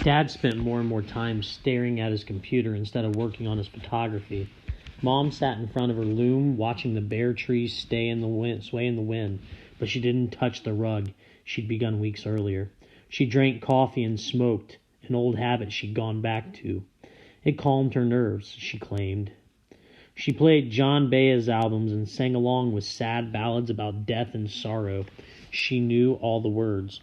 Dad spent more and more time staring at his computer instead of working on his photography. Mom sat in front of her loom, watching the bare trees sway in the wind, but she didn't touch the rug she'd begun weeks earlier. She drank coffee and smoked, an old habit she'd gone back to. It calmed her nerves, she claimed. She played John Baez's albums and sang along with sad ballads about death and sorrow. She knew all the words.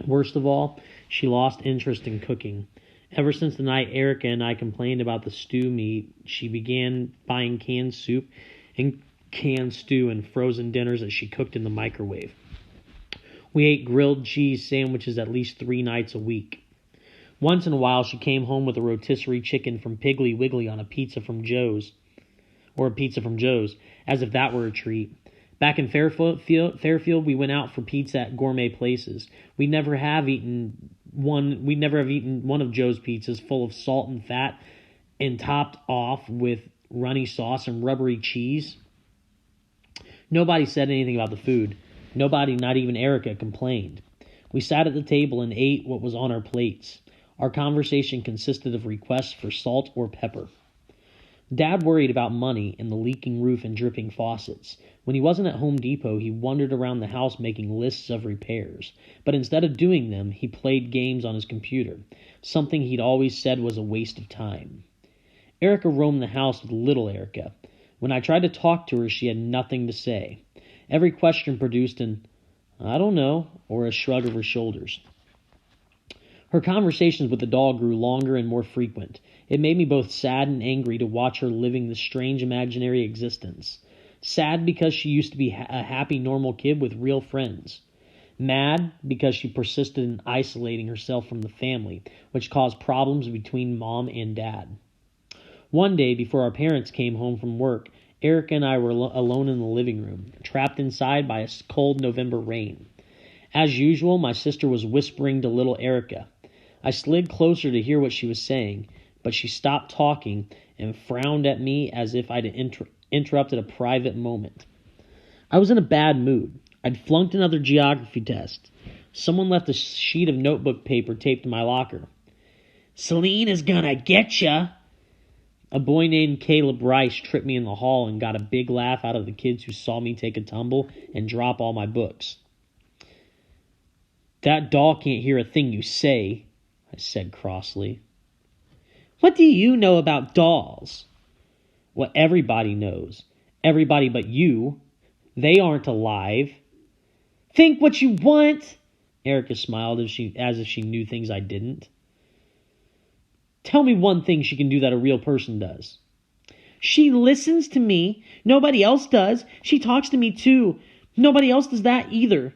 Worst of all, she lost interest in cooking. Ever since the night Erica and I complained about the stew meat, she began buying canned soup and canned stew and frozen dinners that she cooked in the microwave. We ate grilled cheese sandwiches at least 3 nights a week. Once in a while, she came home with a rotisserie chicken from Piggly Wiggly on a pizza from Joe's, as if that were a treat. Back in Fairfield, we went out for pizza at gourmet places. We'd never have eaten one of Joe's pizzas full of salt and fat and topped off with runny sauce and rubbery cheese. Nobody said anything about the food. Nobody, not even Erica, complained. We sat at the table and ate what was on our plates. Our conversation consisted of requests for salt or pepper. Dad worried about money and the leaking roof and dripping faucets. When he wasn't at Home Depot, he wandered around the house making lists of repairs. But instead of doing them, he played games on his computer, something he'd always said was a waste of time. Erica roamed the house with little Erica. When I tried to talk to her, she had nothing to say. Every question produced an, "I don't know," or a shrug of her shoulders. Her conversations with the doll grew longer and more frequent. It made me both sad and angry to watch her living this strange imaginary existence. Sad because she used to be a happy, normal kid with real friends. Mad because she persisted in isolating herself from the family, which caused problems between Mom and Dad. One day, before our parents came home from work, Erica and I were alone in the living room, trapped inside by a cold November rain. As usual, my sister was whispering to little Erica. I slid closer to hear what she was saying, but she stopped talking and frowned at me as if I'd interrupted a private moment. I was in a bad mood. I'd flunked another geography test. Someone left a sheet of notebook paper taped to my locker. "Celine is gonna getcha!" A boy named Caleb Rice tripped me in the hall and got a big laugh out of the kids who saw me take a tumble and drop all my books. "That doll can't hear a thing you say," I said crossly. "What do you know about dolls?" "What everybody knows. Everybody but you. They aren't alive." "Think what you want." Erica smiled as if she knew things I didn't. "Tell me one thing she can do that a real person does." "She listens to me. Nobody else does. She talks to me too. Nobody else does that either."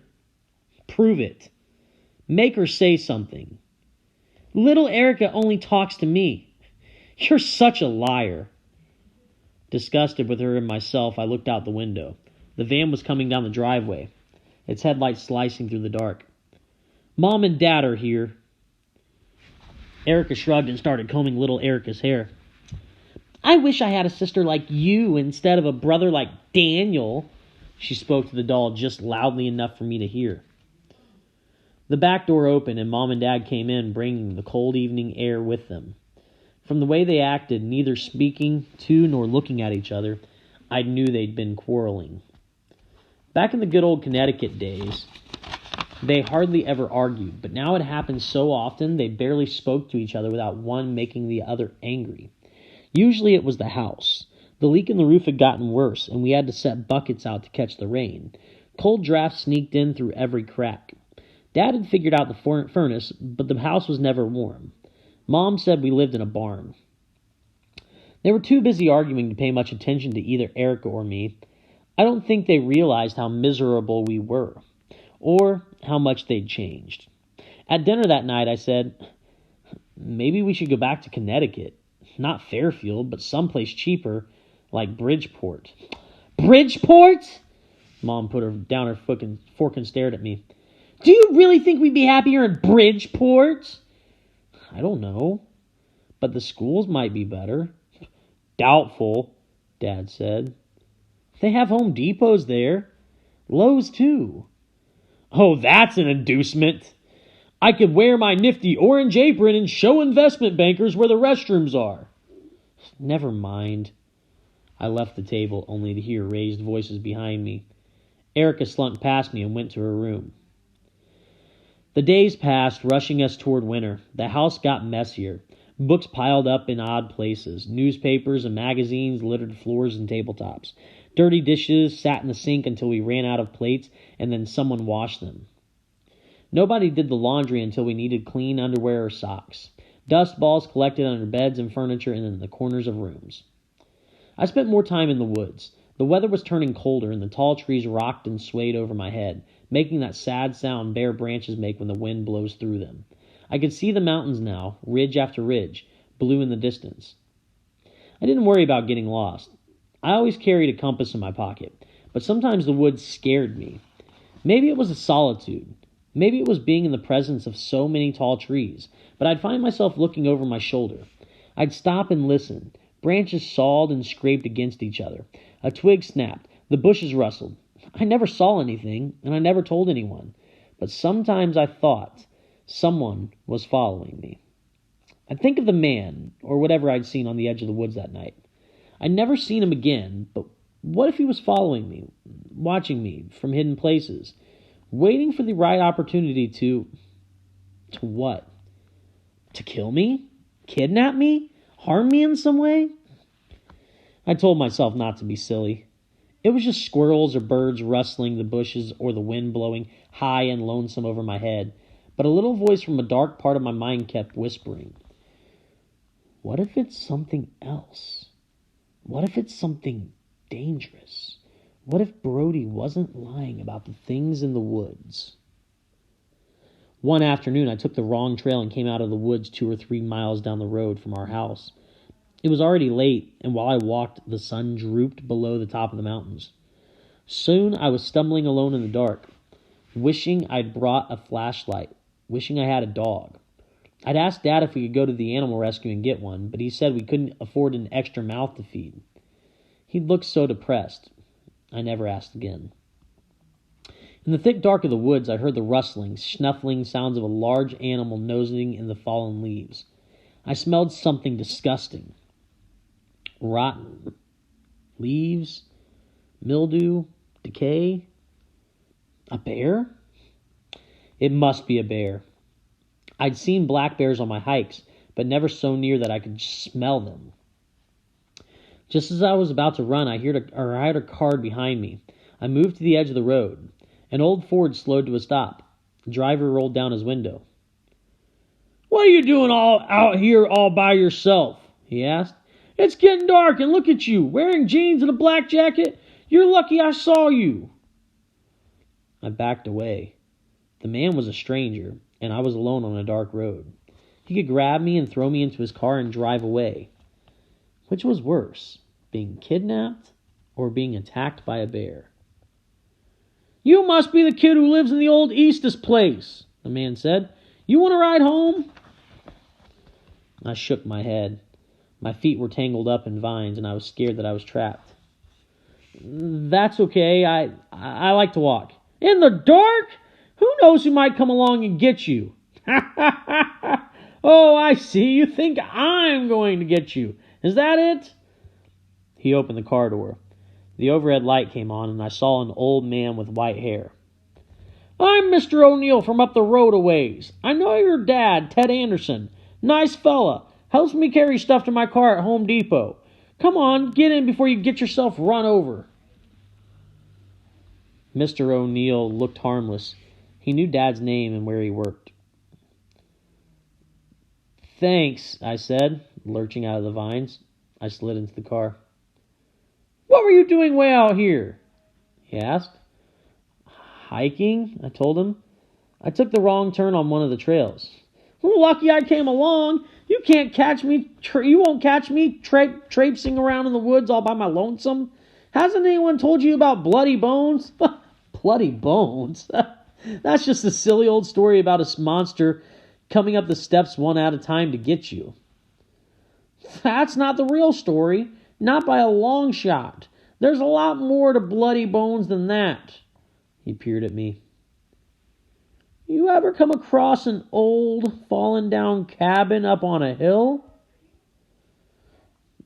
"Prove it. Make her say something." "Little Erica only talks to me." "You're such a liar." Disgusted with her and myself, I looked out the window. The van was coming down the driveway, its headlights slicing through the dark. "Mom and Dad are here." Erica shrugged and started combing little Erica's hair. "I wish I had a sister like you instead of a brother like Daniel." She spoke to the doll just loudly enough for me to hear. The back door opened and Mom and Dad came in, bringing the cold evening air with them. From the way they acted, neither speaking to nor looking at each other, I knew they'd been quarreling. Back in the good old Connecticut days, they hardly ever argued, but now it happened so often they barely spoke to each other without one making the other angry. Usually it was the house. The leak in the roof had gotten worse, and we had to set buckets out to catch the rain. Cold drafts sneaked in through every crack. Dad had figured out the furnace, but the house was never warm. Mom said we lived in a barn. They were too busy arguing to pay much attention to either Erica or me. I don't think they realized how miserable we were, or how much they'd changed. At dinner that night, I said, "Maybe we should go back to Connecticut. Not Fairfield, but someplace cheaper, like Bridgeport." "Bridgeport?" Mom put down her fork and stared at me. "Do you really think we'd be happier in Bridgeport?" "I don't know, but the schools might be better." "Doubtful," Dad said. "They have Home Depots there. Lowe's, too." "Oh, that's an inducement." I could wear my nifty orange apron and show investment bankers where the restrooms are. Never mind. I left the table, only to hear raised voices behind me. Erica slunk past me and went to her room. The days passed, rushing us toward winter. The house got messier. Books piled up in odd places. Newspapers and magazines littered floors and tabletops. Dirty dishes sat in the sink until we ran out of plates, and then someone washed them. Nobody did the laundry until we needed clean underwear or socks. Dust balls collected under beds and furniture and in the corners of rooms. I spent more time in the woods. The weather was turning colder, and the tall trees rocked and swayed over my head, making that sad sound bare branches make when the wind blows through them. I could see the mountains now, ridge after ridge, blue in the distance. I didn't worry about getting lost. I always carried a compass in my pocket, but sometimes the woods scared me. Maybe it was the solitude. Maybe it was being in the presence of so many tall trees, but I'd find myself looking over my shoulder. I'd stop and listen. Branches sawed and scraped against each other. A twig snapped. The bushes rustled. I never saw anything, and I never told anyone. But sometimes I thought someone was following me. I'd think of the man, or whatever I'd seen on the edge of the woods that night. I'd never seen him again, but what if he was following me, watching me from hidden places, waiting for the right opportunity to what? To kill me? Kidnap me? Harm me in some way? I told myself not to be silly. It was just squirrels or birds rustling the bushes or the wind blowing high and lonesome over my head. But a little voice from a dark part of my mind kept whispering, what if it's something else? What if it's something dangerous? What if Brody wasn't lying about the things in the woods? One afternoon, I took the wrong trail and came out of the woods 2 or 3 miles down the road from our house. It was already late, and while I walked, the sun drooped below the top of the mountains. Soon I was stumbling alone in the dark, wishing I'd brought a flashlight, wishing I had a dog. I'd asked Dad if we could go to the animal rescue and get one, but he said we couldn't afford an extra mouth to feed. He looked so depressed. I never asked again. In the thick dark of the woods, I heard the rustling, snuffling sounds of a large animal nosing in the fallen leaves. I smelled something disgusting. Rotten. Leaves. Mildew. Decay. A bear? It must be a bear. I'd seen black bears on my hikes, but never so near that I could smell them. Just as I was about to run, I heard a car behind me. I moved to the edge of the road. An old Ford slowed to a stop. The driver rolled down his window. "What are you doing all out here all by yourself?" he asked. "It's getting dark, and look at you, wearing jeans and a black jacket. You're lucky I saw you." I backed away. The man was a stranger, and I was alone on a dark road. He could grab me and throw me into his car and drive away. Which was worse, being kidnapped or being attacked by a bear? "You must be the kid who lives in the old Eastus place," the man said. "You want to ride home?" I shook my head. My feet were tangled up in vines, and I was scared that I was trapped. "That's okay. I like to walk." "In the dark? Who knows who might come along and get you?" "Oh, I see. You think I'm going to get you. Is that it?" He opened the car door. The overhead light came on, and I saw an old man with white hair. "I'm Mr. O'Neill from up the road a ways. I know your dad, Ted Anderson. Nice fella. Helps me carry stuff to my car at Home Depot. Come on, get in before you get yourself run over." Mr. O'Neill looked harmless. He knew Dad's name and where he worked. "Thanks," I said, lurching out of the vines. I slid into the car. "What were you doing way out here?" he asked. "Hiking," I told him. "I took the wrong turn on one of the trails." "Well, lucky I came along. You can't catch me. You won't catch me traipsing around in the woods all by my lonesome. Hasn't anyone told you about Bloody Bones?" Bloody Bones? That's just a silly old story about a monster coming up the steps one at a time to get you. That's not the real story. Not by a long shot. There's a lot more to Bloody Bones than that. He peered at me. You ever come across an old, fallen down cabin up on a hill?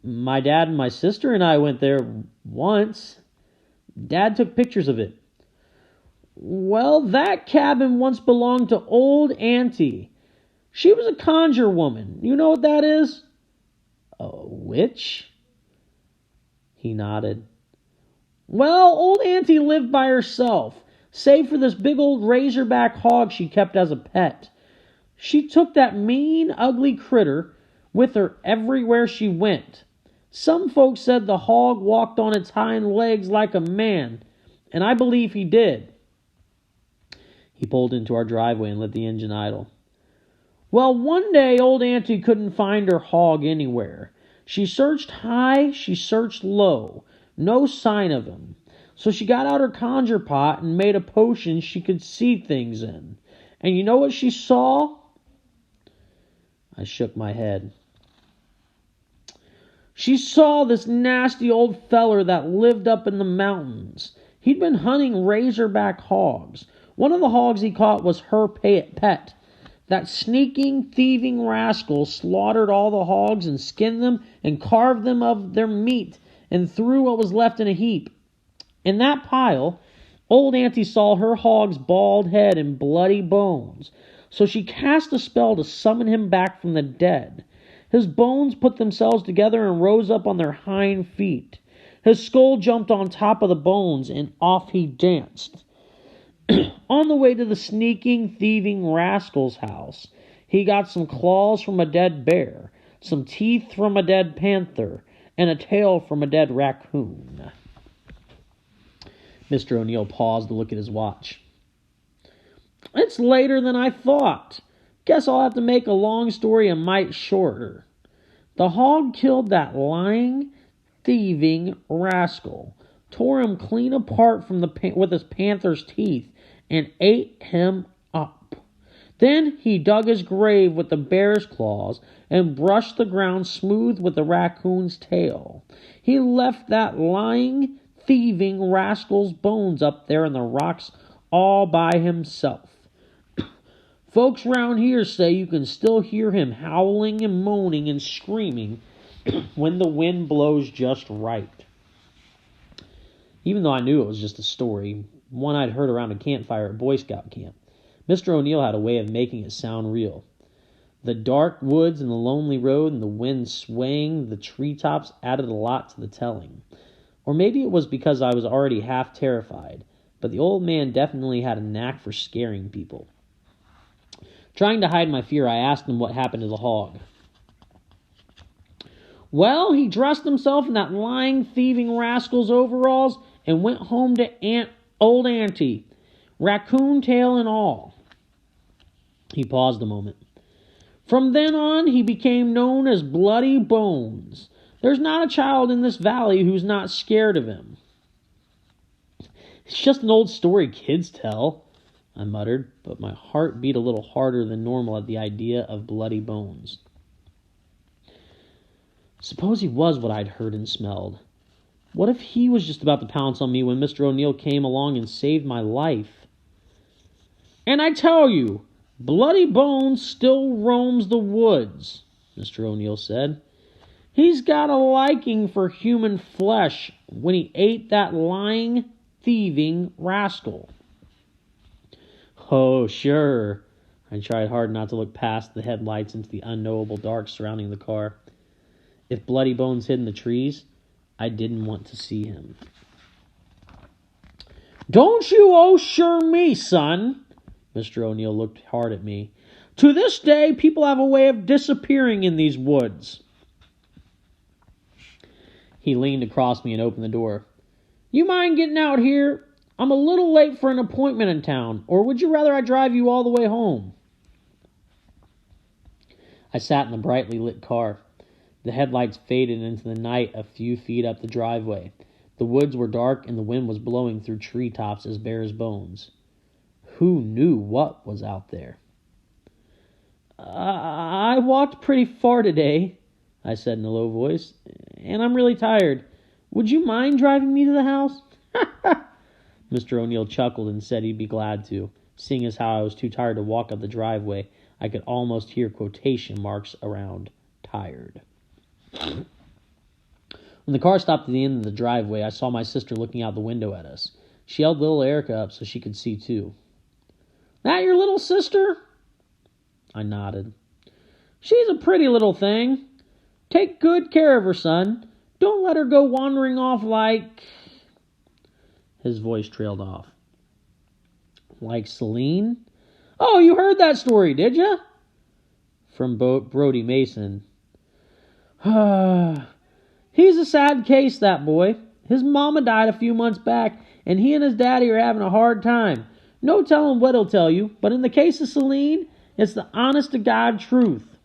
My dad and my sister and I went there once. Dad took pictures of it. Well, that cabin once belonged to old Auntie. She was a conjure woman. You know what that is? A witch? He nodded. Well, old Auntie lived by herself, save for this big old razorback hog she kept as a pet. She took that mean, ugly critter with her everywhere she went. Some folks said the hog walked on its hind legs like a man, and I believe he did. He pulled into our driveway and let the engine idle. Well, one day old Auntie couldn't find her hog anywhere. She searched high, she searched low. No sign of him. So she got out her conjure pot and made a potion she could see things in. And you know what she saw? I shook my head. She saw this nasty old feller that lived up in the mountains. He'd been hunting razorback hogs. One of the hogs he caught was her pet. That sneaking, thieving rascal slaughtered all the hogs and skinned them and carved them of their meat and threw what was left in a heap. In that pile, old Auntie saw her hog's bald head and bloody bones, so she cast a spell to summon him back from the dead. His bones put themselves together and rose up on their hind feet. His skull jumped on top of the bones, and off he danced. On the way to the sneaking, thieving rascal's house, he got some claws from a dead bear, some teeth from a dead panther, and a tail from a dead raccoon. Mr. O'Neill paused to look at his watch. It's later than I thought. Guess I'll have to make a long story a mite shorter. The hog killed that lying, thieving rascal, tore him clean apart from with his panther's teeth, and ate him up. Then he dug his grave with the bear's claws and brushed the ground smooth with the raccoon's tail. He left that lying, thieving rascal's bones up there in the rocks all by himself. Folks round here say you can still hear him howling and moaning and screaming when the wind blows just right. Even though I knew it was just a story, one I'd heard around a campfire at Boy Scout camp, Mr. O'Neill had a way of making it sound real. The dark woods and the lonely road and the wind swaying the treetops added a lot to the telling. Or maybe it was because I was already half terrified, but the old man definitely had a knack for scaring people. Trying to hide my fear, I asked him what happened to the hog. Well, he dressed himself in that lying, thieving rascal's overalls and went home to old Auntie, raccoon tail and all. He paused a moment. From then on, he became known as Bloody Bones. There's not a child in this valley who's not scared of him. It's just an old story kids tell, I muttered, but my heart beat a little harder than normal at the idea of Bloody Bones. Suppose he was what I'd heard and smelled. What if he was just about to pounce on me when Mr. O'Neill came along and saved my life? And I tell you, Bloody Bones still roams the woods, Mr. O'Neill said. He's got a liking for human flesh when he ate that lying, thieving rascal. Oh, sure. I tried hard not to look past the headlights into the unknowable dark surrounding the car. If Bloody Bones hid in the trees, I didn't want to see him. Don't you sure me, son. Mr. O'Neill looked hard at me. To this day, people have a way of disappearing in these woods. He leaned across me and opened the door. You mind getting out here? I'm a little late for an appointment in town, or would you rather I drive you all the way home? I sat in the brightly lit car. The headlights faded into the night a few feet up the driveway. The woods were dark and the wind was blowing through treetops as bare as bones. Who knew what was out there? I walked pretty far today, I said in a low voice, and I'm really tired. Would you mind driving me to the house? Mr. O'Neill chuckled and said he'd be glad to. Seeing as how I was too tired to walk up the driveway, I could almost hear quotation marks around tired. When the car stopped at the end of the driveway, I saw my sister looking out the window at us. She held little Erica up so she could see too. "That your little sister?" I nodded. "She's a pretty little thing. Take good care of her, son. Don't let her go wandering off like..." His voice trailed off. "Like Celine?" "Oh, you heard that story, did you?" From Brody Mason. "He's a sad case, that boy. His mama died a few months back, and he and his daddy are having a hard time. No telling what he'll tell you, but in the case of Celine, it's the honest-to-God truth."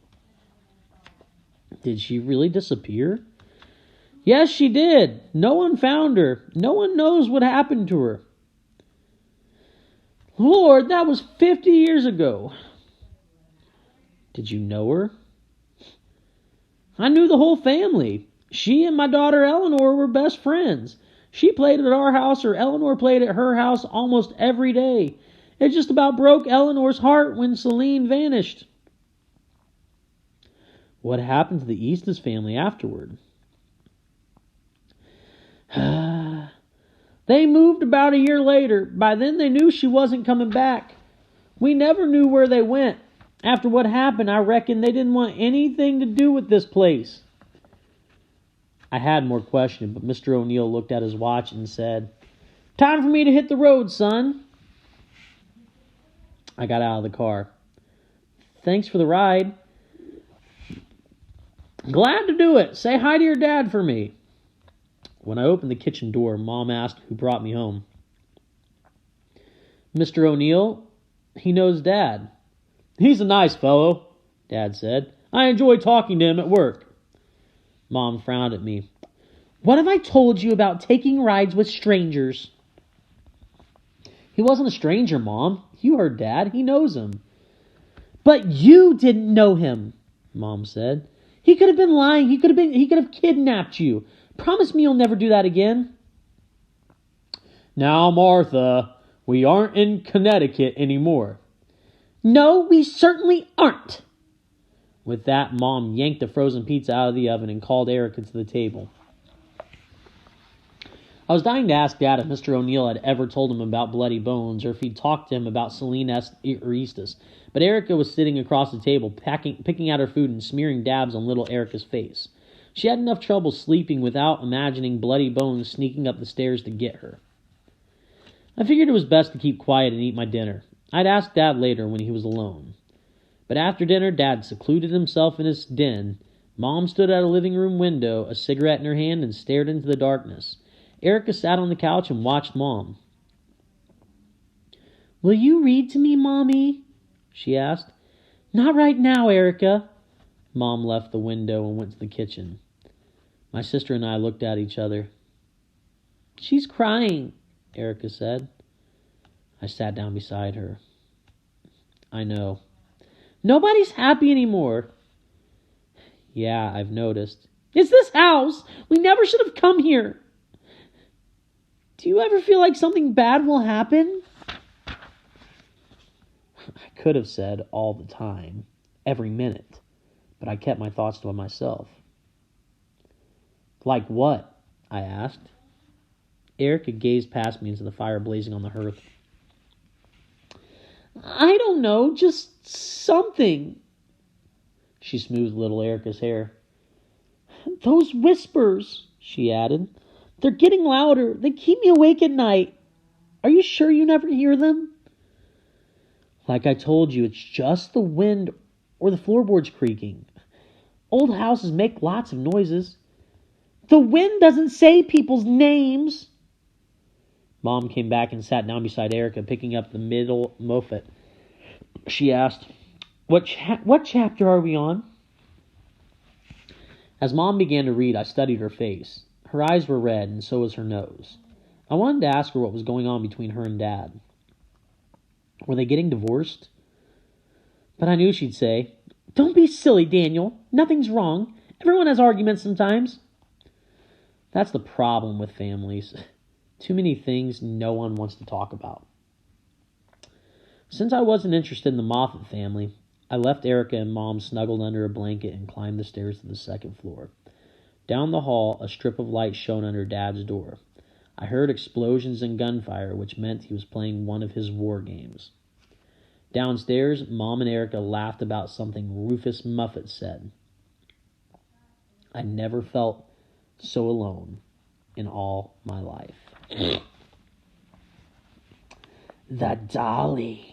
"Did she really disappear?" "Yes, she did. No one found her. No one knows what happened to her." "Lord, that was 50 years ago." "Did you know her?" "I knew the whole family. She and my daughter Eleanor were best friends. She played at our house, or Eleanor played at her house almost every day. It just about broke Eleanor's heart when Celine vanished." "What happened to the Eastus family afterward?" "They moved about a year later. By then they knew she wasn't coming back. We never knew where they went. After what happened, I reckon they didn't want anything to do with this place." I had more questions, but Mr. O'Neill looked at his watch and said, "Time for me to hit the road, son." I got out of the car. "Thanks for the ride." "Glad to do it. Say hi to your dad for me." When I opened the kitchen door, Mom asked who brought me home. "Mr. O'Neill, he knows Dad." "He's a nice fellow," Dad said. "I enjoy talking to him at work." Mom frowned at me. "What have I told you about taking rides with strangers?" "He wasn't a stranger, Mom. You heard Dad. He knows him." "But you didn't know him," Mom said. "He could have been lying. He could have kidnapped you. Promise me you'll never do that again." "Now, Martha, we aren't in Connecticut anymore." "No, we certainly aren't." With that, Mom yanked the frozen pizza out of the oven and called Erica to the table. I was dying to ask Dad if Mr. O'Neill had ever told him about Bloody Bones, or if he'd talked to him about Celine Eastus, but Erica was sitting across the table, picking out her food and smearing dabs on little Erica's face. She had enough trouble sleeping without imagining Bloody Bones sneaking up the stairs to get her. I figured it was best to keep quiet and eat my dinner. I'd ask Dad later when he was alone. But after dinner, Dad secluded himself in his den. Mom stood at a living room window, a cigarette in her hand, and stared into the darkness. Erica sat on the couch and watched Mom. "Will you read to me, Mommy?" she asked. "Not right now, Erica." Mom left the window and went to the kitchen. My sister and I looked at each other. "She's crying," Erica said. I sat down beside her. "I know. Nobody's happy anymore." "Yeah, I've noticed." "It's this house. We never should have come here." "Do you ever feel like something bad will happen?" I could have said all the time, every minute, but I kept my thoughts to myself. "Like what?" I asked. Erica gazed past me into the fire blazing on the hearth. "I don't know, just something." She smoothed little Erica's hair. "Those whispers," she added. "They're getting louder. They keep me awake at night. Are you sure you never hear them?" "Like I told you, it's just the wind or the floorboards creaking. Old houses make lots of noises." "The wind doesn't say people's names." Mom came back and sat down beside Erica, picking up the middle moffat. She asked, What chapter are we on?" As Mom began to read, I studied her face. Her eyes were red, and so was her nose. I wanted to ask her what was going on between her and Dad. Were they getting divorced? But I knew she'd say, "Don't be silly, Daniel. Nothing's wrong. Everyone has arguments sometimes." That's the problem with families. Too many things no one wants to talk about. Since I wasn't interested in the Moffat family, I left Erica and Mom snuggled under a blanket and climbed the stairs to the second floor. Down the hall, a strip of light shone under Dad's door. I heard explosions and gunfire, which meant he was playing one of his war games. Downstairs, Mom and Erica laughed about something Rufus Muffet said. I never felt so alone in all my life. The Dolly.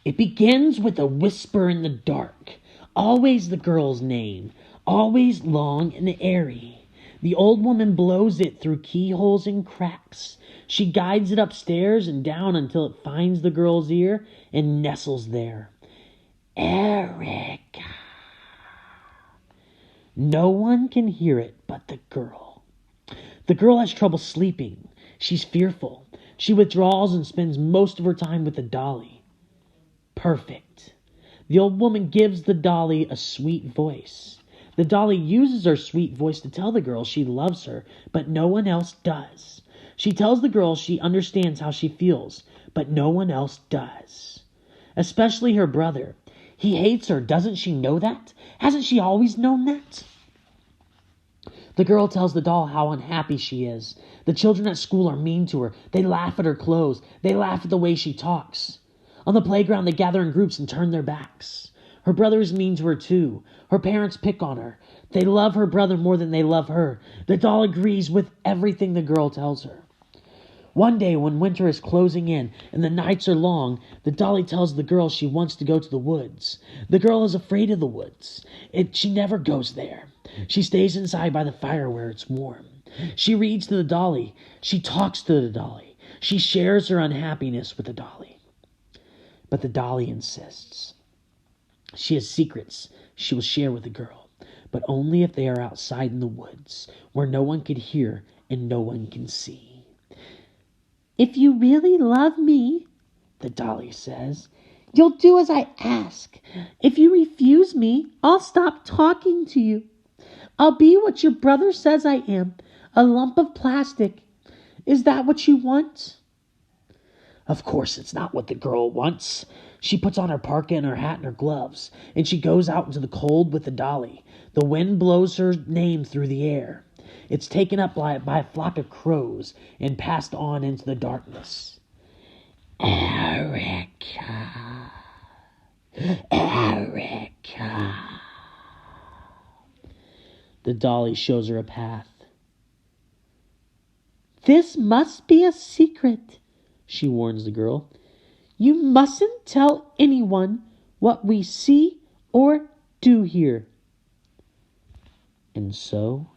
It begins with a whisper in the dark. Always the girl's name. Always long and airy. The old woman blows it through keyholes and cracks. She guides it upstairs and down until it finds the girl's ear and nestles there. Erica. No one can hear it but the girl. The girl has trouble sleeping. She's fearful. She withdraws and spends most of her time with the dolly. Perfect. The old woman gives the dolly a sweet voice. The dolly uses her sweet voice to tell the girl she loves her, but no one else does. She tells the girl she understands how she feels, but no one else does. Especially her brother. He hates her. Doesn't she know that? Hasn't she always known that? The girl tells the doll how unhappy she is. The children at school are mean to her. They laugh at her clothes. They laugh at the way she talks. On the playground, they gather in groups and turn their backs. Her brother is mean to her too. Her parents pick on her. They love her brother more than they love her. The doll agrees with everything the girl tells her. One day, when winter is closing in and the nights are long, the dolly tells the girl she wants to go to the woods. The girl is afraid of the woods. She never goes there. She stays inside by the fire where it's warm. She reads to the dolly. She talks to the dolly. She shares her unhappiness with the dolly. But the dolly insists. She has secrets she will share with the girl, but only if they are outside in the woods, where no one can hear and no one can see. If you really love me, the dolly says, you'll do as I ask. If you refuse me, I'll stop talking to you. I'll be what your brother says I am, a lump of plastic. Is that what you want? Of course it's not what the girl wants. She puts on her parka and her hat and her gloves, and she goes out into the cold with the dolly. The wind blows her name through the air. It's taken up by a flock of crows and passed on into the darkness. Erica. Erica. The dolly shows her a path. This must be a secret, she warns the girl. You mustn't tell anyone what we see or do here. And so